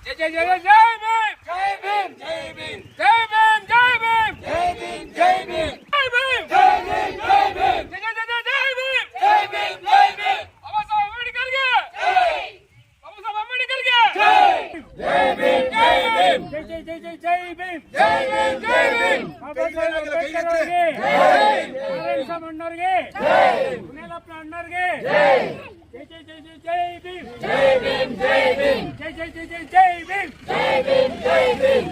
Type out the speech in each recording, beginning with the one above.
जय जय जय जय भीम जय भीम जय भीम जय भीम जय भीम जय भीम जय भीम जय भीम जय भीम जय जय जय भीम जय भीम जय भीम बाबा साहब अंबेडकर के जय बाबा साहब अंबेडकर के जय भीम जय भीम जय जय जय जय जय भीम जय भीम जय भीम बाबा साहब अंबेडकर ಅವರಿಗೆ ಜೈ ಸಾಹೇಬ್ ಅಣ್ಣರಿಗೆ ಜೈ ಮುನೇಲಪ್ಪ ಅಣ್ಣರಿಗೆ ಜೈ जय जय जय जय जय भीम जय भीम जय भीम जय जय जय जय जय भीम जय भीम जय भीम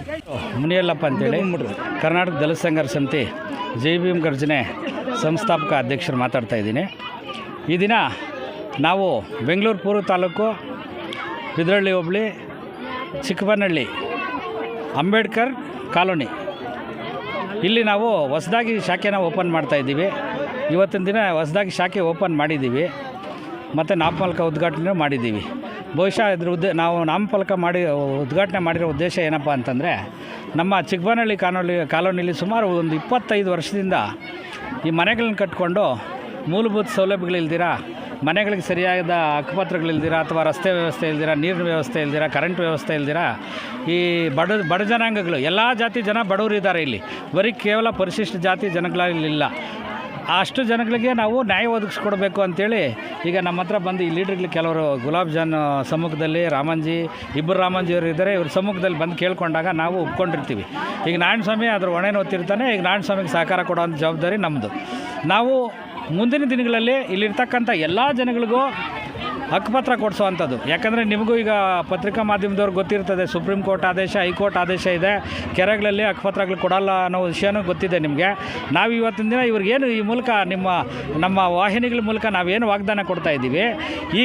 ಮುನಿಯಲ್ಲಪ್ಪ ಅಂತೇಳಿ ಕರ್ನಾಟಕ ದಲಿತ ಸಂಘರ್ಷ ಸಮಿತಿ ಜೈ ಭೀಮ್ ಗರ್ಜನೆ ಸಂಸ್ಥಾಪಕ ಅಧ್ಯಕ್ಷರು ಮಾತಾಡ್ತಾ ಇದ್ದೀನಿ. ಈ ದಿನ ನಾವು ಬೆಂಗಳೂರು ಪೂರ್ವ ತಾಲೂಕು ಬಿದ್ರಳ್ಳಿ ಹೋಬಳಿ ಚಿಕ್ಕಬನ್ನಹಳ್ಳಿ ಅಂಬೇಡ್ಕರ್ ಕಾಲೋನಿ ಇಲ್ಲಿ ನಾವು ಹೊಸದಾಗಿ ಶಾಖೆನ ಓಪನ್ ಮಾಡ್ತಾಯಿದ್ದೀವಿ. ಇವತ್ತಿನ ದಿನ ಹೊಸದಾಗಿ ಶಾಖೆ ಓಪನ್ ಮಾಡಿದ್ದೀವಿ ಮತ್ತು ನಾಮಫಲಕ ಉದ್ಘಾಟನೆ ಮಾಡಿದ್ದೀವಿ. ಬಹುಶಃ ಇದ್ರ ನಾವು ನಾಮಫಲಕ ಉದ್ಘಾಟನೆ ಮಾಡಿರೋ ಉದ್ದೇಶ ಏನಪ್ಪ ಅಂತಂದರೆ, ನಮ್ಮ ಚಿಕ್ಕಬನ್ನಹಳ್ಳಿ ಕಾಲೋನಿಯಲ್ಲಿ ಸುಮಾರು ಒಂದು 25 ವರ್ಷದಿಂದ ಈ ಮನೆಗಳನ್ನ ಕಟ್ಕೊಂಡು ಮೂಲಭೂತ ಸೌಲಭ್ಯಗಳಿಲ್ದಿರ, ಮನೆಗಳಿಗೆ ಸರಿಯಾದ ಹಕ್ಕುಪತ್ರಗಳಿಲ್ದಿರ, ಅಥವಾ ರಸ್ತೆ ವ್ಯವಸ್ಥೆ ಇಲ್ದಿರ, ನೀರಿನ ವ್ಯವಸ್ಥೆ ಇಲ್ದಿರ, ಕರೆಂಟ್ ವ್ಯವಸ್ಥೆ ಇಲ್ದಿರ, ಈ ಬಡ ಜನಾಂಗಗಳು ಎಲ್ಲ ಜಾತಿ ಜನ ಬಡವರು ಇದ್ದಾರೆ ಇಲ್ಲಿ. ಬರೀ ಕೇವಲ ಪರಿಶಿಷ್ಟ ಜಾತಿ ಜನಗಳಿಲ್ಲ. ಅಷ್ಟು ಜನಗಳಿಗೆ ನಾವು ನ್ಯಾಯ ಒದಗಿಸ್ಕೊಡ್ಬೇಕು ಅಂಥೇಳಿ ಈಗ ನಮ್ಮ ಹತ್ರ ಬಂದು ಈ ಲೀಡ್ರ್ಗಳು ಕೆಲವರು ಗುಲಾಬ್ ಜಾನ್ ಸಮ್ಮುಖದಲ್ಲಿ ಇಬ್ಬರು ರಾಮಂಜಿಯವರು ಇದ್ದಾರೆ. ಇವ್ರ ಸಮ್ಮುಖದಲ್ಲಿ ಬಂದು ಕೇಳ್ಕೊಂಡಾಗ ನಾವು ಒಪ್ಕೊಂಡಿರ್ತೀವಿ. ಈಗ ನಾರಾಯಣ ಸ್ವಾಮಿ ಅದ್ರ ಹೊಣೆನ ಹೊತ್ತಿರ್ತಾನೆ. ಈಗ ನಾರಾಯಣ ಸ್ವಾಮಿಗೆ ಸಹಕಾರ ಕೊಡೋವಂಥ ಜವಾಬ್ದಾರಿ ನಮ್ಮದು. ನಾವು ಮುಂದಿನ ದಿನಗಳಲ್ಲಿ ಇಲ್ಲಿರ್ತಕ್ಕಂಥ ಎಲ್ಲ ಜನಗಳಿಗೂ ಹಕ್ಕುಪತ್ರ ಕೊಡಿಸೋವಂಥದ್ದು. ಯಾಕಂದರೆ ನಿಮಗೂ ಈಗ ಪತ್ರಿಕಾ ಮಾಧ್ಯಮದವ್ರಿಗೆ ಗೊತ್ತಿರ್ತದೆ, ಸುಪ್ರೀಂ ಕೋರ್ಟ್ ಆದೇಶ, ಹೈಕೋರ್ಟ್ ಆದೇಶ ಇದೆ, ಕೆರೆಗಳಲ್ಲಿ ಹಕ್ಕುಪತ್ರಗಳು ಕೊಡಲ್ಲ ಅನ್ನೋ ವಿಷಯನೂ ಗೊತ್ತಿದೆ ನಿಮಗೆ. ನಾವು ಇವತ್ತಿನ ದಿನ ಇವ್ರಿಗೇನು ಈ ಮೂಲಕ ನಮ್ಮ ವಾಹಿನಿಗಳ ಮೂಲಕ ನಾವೇನು ವಾಗ್ದಾನ ಕೊಡ್ತಾ ಇದ್ದೀವಿ, ಈ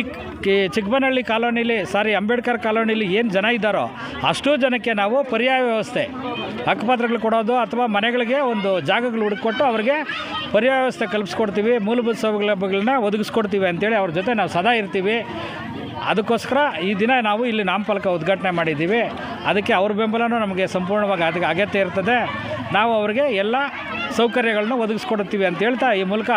ಚಿಕ್ಕಬನ್ನಹಳ್ಳಿ ಕಾಲೋನಿಲಿ ಅಂಬೇಡ್ಕರ್ ಕಾಲೋನಿಲಿ ಏನು ಜನ ಇದ್ದಾರೋ ಅಷ್ಟೂ ಜನಕ್ಕೆ ನಾವು ಪರ್ಯಾಯ ವ್ಯವಸ್ಥೆ ಹಕ್ಕುಪತ್ರಗಳು ಕೊಡೋದು ಅಥವಾ ಮನೆಗಳಿಗೆ ಒಂದು ಜಾಗಗಳು ಹುಡುಕೊಟ್ಟು ಅವ್ರಿಗೆ ಪರ್ಯಾಯ ವ್ಯವಸ್ಥೆ ಕಲ್ಪಿಸ್ಕೊಡ್ತೀವಿ, ಮೂಲಭೂತ ಸೌಲಭ್ಯಗಳನ್ನ ಒದಗಿಸ್ಕೊಡ್ತೀವಿ ಅಂತೇಳಿ ಅವ್ರ ಜೊತೆ ನಾವು ಸದಾ ಇರ್ತೀವಿ. ಅದಕ್ಕೋಸ್ಕರ ಈ ದಿನ ನಾವು ಇಲ್ಲಿ ನಾಮಫಲಕ ಉದ್ಘಾಟನೆ ಮಾಡಿದ್ದೀವಿ. ಅದಕ್ಕೆ ಅವ್ರ ಬೆಂಬಲನೂ ನಮಗೆ ಸಂಪೂರ್ಣವಾಗಿ ಅದಕ್ಕೆ ಅಗತ್ಯ ಇರ್ತದೆ. ನಾವು ಅವರಿಗೆ ಎಲ್ಲ ಸೌಕರ್ಯಗಳನ್ನ ಒದಗಿಸ್ಕೊಡ್ತೀವಿ ಅಂತ ಹೇಳ್ತಾ ಈ ಮೂಲಕ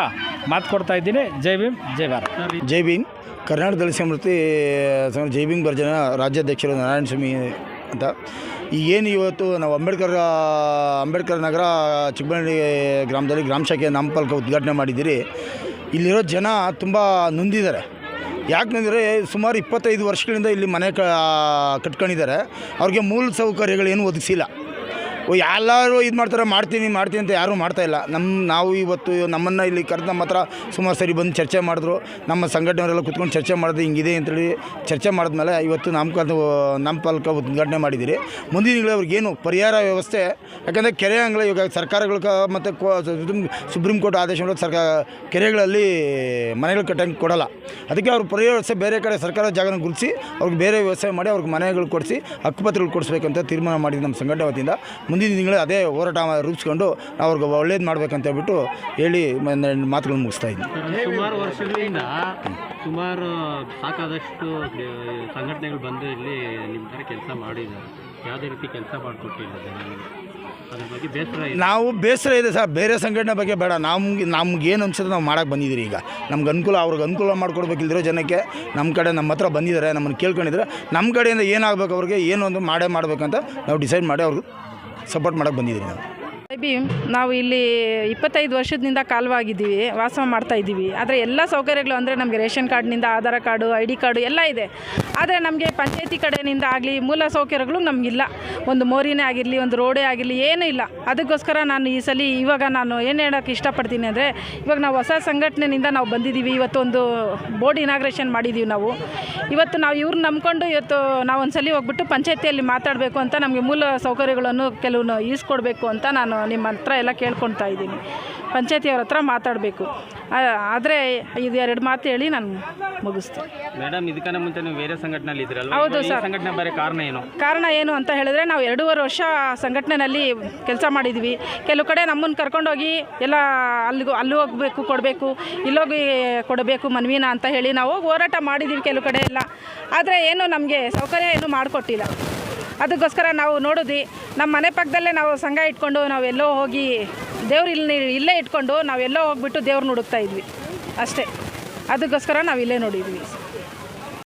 ಮಾತು ಕೊಡ್ತಾ ಇದ್ದೀನಿ. ಜೈ ಭೀಮ್, ಜೈ ಭಾರತ್. ಜೈ ಭೀಮ್. ಕರ್ನಾಟಕ ದಲಿತ ಸಂಸ್ಕೃತಿ ಜೈ ಭೀಮ್ ಗರ್ಜನ ರಾಜ್ಯಾಧ್ಯಕ್ಷರು ನಾರಾಯಣ ಸ್ವಾಮಿ ಅಂತ. ಏನು ಇವತ್ತು ನಾವು ಅಂಬೇಡ್ಕರ್ ನಗರ ಚಿಕ್ಕಬನ್ನಹಳ್ಳಿ ಗ್ರಾಮದಲ್ಲಿ ಗ್ರಾಮ ಶಾಖೆ ನಾಮಫಲಕ ಉದ್ಘಾಟನೆ ಮಾಡಿದ್ದೀರಿ. ಇಲ್ಲಿರೋ ಜನ ತುಂಬ ನೊಂದಿದ್ದಾರೆ. ಯಾಕಂದರೆ ಸುಮಾರು 25 ವರ್ಷಗಳಿಂದ ಇಲ್ಲಿ ಮನೆ ಕಟ್ಕೊಂಡಿದ್ದಾರೆ. ಅವ್ರಿಗೆ ಮೂಲ ಸೌಕರ್ಯಗಳೇನು ಒದಗಿಸಿಲ್ಲ. ಎಲ್ಲರೂ ಇದು ಮಾಡ್ತೀನಿ ಅಂತ ಯಾರೂ ಮಾಡ್ತಾಯಿಲ್ಲ. ನಾವು ಇವತ್ತು ನಮ್ಮನ್ನು ಇಲ್ಲಿ ಕರೆದು ನಮ್ಮ ಹತ್ರ ಸುಮಾರು ಸರಿ ಬಂದು ಚರ್ಚೆ ಮಾಡಿದ್ರು. ನಮ್ಮ ಸಂಘಟನೆಯವರೆಲ್ಲ ಕೂತ್ಕೊಂಡು ಚರ್ಚೆ ಮಾಡಿದ್ರೆ ಹಿಂಗಿದೆ ಅಂತೇಳಿ ಚರ್ಚೆ ಮಾಡಿದ್ಮೇಲೆ ಇವತ್ತು ನಾಮಫಲಕ ಉದ್ಘಾಟನೆ ಮಾಡಿದ್ದೀರಿ. ಮುಂದಿನ ದಿನಗಳಲ್ಲಿ ಅವ್ರಿಗೇನು ಪರಿಹಾರ ವ್ಯವಸ್ಥೆ, ಯಾಕಂದರೆ ಕೆರೆ ಅಂಗಳ ಇವಾಗ ಸರ್ಕಾರಗಳು ಮತ್ತು ಸುಪ್ರೀಂ ಕೋರ್ಟ್ ಆದೇಶ ಕೆರೆಗಳಲ್ಲಿ ಮನೆಗಳು ಕಟ್ಟಂಗೆ ಕೊಡಲ್ಲ. ಅದಕ್ಕೆ ಅವ್ರ ಪರಿಹಾರ ವ್ಯವಸ್ಥೆ ಬೇರೆ ಕಡೆ ಸರ್ಕಾರ ಜಾಗನ ಗುರುತಿಸಿ ಅವ್ರಿಗೆ ಬೇರೆ ವ್ಯವಸ್ಥೆ ಮಾಡಿ ಅವ್ರಿಗೆ ಮನೆಗಳು ಕೊಡಿಸಿ ಹಕ್ಕುಪತ್ರಗಳು ಕೊಡಿಸ್ಬೇಕಂತ ತೀರ್ಮಾನ ಮಾಡಿದ್ದು ನಮ್ಮ ಸಂಘಟನೆ ವತಿಯಿಂದ. ಮುಂದಿನ ದಿನಗಳಲ್ಲಿ ಅದೇ ಹೋರಾಟ ರೂಪಿಸ್ಕೊಂಡು ನಾವು ಅವ್ರಿಗೆ ಒಳ್ಳೇದು ಮಾಡಬೇಕಂತ ಹೇಳ್ಬಿಟ್ಟು ಹೇಳಿ ಮಾತುಗಳನ್ನು ಮುಗಿಸ್ತಾ ಇದ್ದೀನಿ. ಸುಮಾರು ವರ್ಷಗಳಿಂದ ಸಾಕಾದಷ್ಟು ಸಂಘಟನೆಗಳು ಬಂದು ಇಲ್ಲಿ ನಿಮ್ಮ ಥರ ಕೆಲಸ ಮಾಡಿದ್ದಾರೆ. ಯಾವುದೇ ರೀತಿ ಕೆಲಸ ಮಾಡಿಕೊಟ್ಟಿಲ್ಲ ಅದ್ರ ಬಗ್ಗೆ ಬೇಸರ ಇದೆ. ನಾವು ಬೇಸರ ಇದೆ ಸರ್, ಬೇರೆ ಸಂಘಟನೆ ಬಗ್ಗೆ ಬೇಡ. ನಮ್ಗೇನು ಅನ್ಸುತ್ತೆ ನಾವು ಮಾಡೋಕ್ಕೆ ಬಂದಿದ್ದೀರಿ. ಈಗ ನಮ್ಗೆ ಅವ್ರಿಗೆ ಅನುಕೂಲ ಮಾಡಿಕೊಡ್ಬೇಕಿಲ್ದಿರೋ ಜನಕ್ಕೆ ನಮ್ಮ ಹತ್ರ ಬಂದಿದ್ದಾರೆ, ನಮ್ಮನ್ನು ಕೇಳ್ಕೊಂಡಿದ್ದಾರೆ. ನಮ್ಮ ಕಡೆಯಿಂದ ಏನಾಗಬೇಕು ಅವ್ರಿಗೆ ಏನು ಒಂದು ಮಾಡಬೇಕಂತ ನಾವು ಡಿಸೈಡ್ ಮಾಡಿ ಅವ್ರಿಗೆ ಸಪೋರ್ಟ್ ಮಾಡೋಕ್ಕೆ ಬಂದಿದ್ದೀರಿ. ನಾವು ಇಲ್ಲಿ 25 ವರ್ಷದಿಂದ ಕಾಲವಾಗಿದ್ದೀವಿ, ವಾಸ ಮಾಡ್ತಾಯಿದ್ದೀವಿ. ಆದರೆ ಎಲ್ಲ ಸೌಕರ್ಯಗಳು ಅಂದರೆ ನಮಗೆ ರೇಷನ್ ಕಾರ್ಡ್ನಿಂದ ಆಧಾರ್ ಕಾರ್ಡು, ID ಕಾರ್ಡು ಎಲ್ಲ ಇದೆ. ಆದರೆ ನಮಗೆ ಪಂಚಾಯತಿ ಕಡೆಯಿಂದ ಆಗಲಿ ಮೂಲ ಸೌಕರ್ಯಗಳು ನಮಗಿಲ್ಲ. ಒಂದು ಮೋರಿನೇ ಆಗಿರಲಿ, ಒಂದು ರೋಡೇ ಆಗಿರಲಿ, ಏನೂ ಇಲ್ಲ. ಅದಕ್ಕೋಸ್ಕರ ನಾನು ಈ ಸಲ ನಾನು ಏನು ಹೇಳೋಕ್ಕೆ ಇಷ್ಟಪಡ್ತೀನಿ ಅಂದರೆ, ಇವಾಗ ನಾವು ಹೊಸ ಸಂಘಟನೆಯಿಂದ ನಾವು ಬಂದಿದ್ದೀವಿ. ಇವತ್ತು ಒಂದು ಬೋರ್ಡ್ ಇನಾಗ್ರೇಷನ್ ಮಾಡಿದ್ದೀವಿ ನಾವು. ಇವತ್ತು ನಾವು ಇವ್ರನ್ನ ನಂಬ್ಕೊಂಡು ನಾವು ಒಂದು ಸಲ ಹೋಗ್ಬಿಟ್ಟು ಪಂಚಾಯತಿಯಲ್ಲಿ ಮಾತಾಡಬೇಕು ಅಂತ, ನಮಗೆ ಮೂಲ ಸೌಕರ್ಯಗಳನ್ನು ಕೆಲವನ್ನು ಈಸ್ಕೊಡ್ಬೇಕು ಅಂತ ನಾನು ನಿಮ್ಮ ಹತ್ರ ಎಲ್ಲ ಕೇಳ್ಕೊಳ್ತಾ ಇದ್ದೀನಿ. ಪಂಚಾಯತಿಯವ್ರ ಹತ್ರ ಮಾತಾಡಬೇಕು. ಆದರೆ ಇದು 2 ಮಾತು ಹೇಳಿ ನಾನು ಮುಗಿಸ್ತೀನಿ. ಮೇಡಮ್, ಇದಕ್ಕಿಂತ ಮುಂಚೆ ನೀವು ಬೇರೆ ಸಂಘಟನೆಯಲ್ಲಿ ಇದ್ರಲ್ಲ? ಹೌದು ಸರ್. ಸಂಘಟನೆ ಬೇರೆ ಕಾರಣ ಏನು ಅಂತ ಹೇಳಿದ್ರೆ, ನಾವು 2.5 ವರ್ಷ ಸಂಘಟನೆಯಲ್ಲಿ ಕೆಲಸ ಮಾಡಿದ್ವಿ. ಕೆಲವು ಕಡೆ ನಮ್ಮನ್ನು ಕರ್ಕೊಂಡೋಗಿ ಎಲ್ಲ ಅಲ್ಲಿ ಹೋಗಬೇಕು ಕೊಡಬೇಕು, ಇಲ್ಲೋಗಿ ಕೊಡಬೇಕು ಮನವಿನ ಅಂತ ಹೇಳಿ ನಾವು ಹೋರಾಟ ಮಾಡಿದ್ದೀವಿ ಕೆಲವು ಕಡೆ ಎಲ್ಲ. ಆದರೆ ಏನು ನಮಗೆ ಸೌಕರ್ಯ ಏನು ಮಾಡಿಕೊಟ್ಟಿಲ್ಲ. ಅದಕ್ಕೋಸ್ಕರ ನಾವು ನೋಡಿದ್ವಿ, ನಮ್ಮ ಮನೆ ಪಕ್ಕದಲ್ಲೇ ನಾವು ಸಂಘ ಇಟ್ಕೊಂಡು ನಾವೆಲ್ಲೋ ಹೋಗಿ ದೇವ್ರು ಇಲ್ಲೇ ಇಟ್ಕೊಂಡು ನಾವೆಲ್ಲೋ ಹೋಗ್ಬಿಟ್ಟು ದೇವ್ರನ್ನ ಹುಡುಕ್ತಾ ಇದ್ವಿ ಅಷ್ಟೇ. ಅದಕ್ಕೋಸ್ಕರ ನಾವು ಇಲ್ಲೇ ನೋಡಿದ್ವಿ.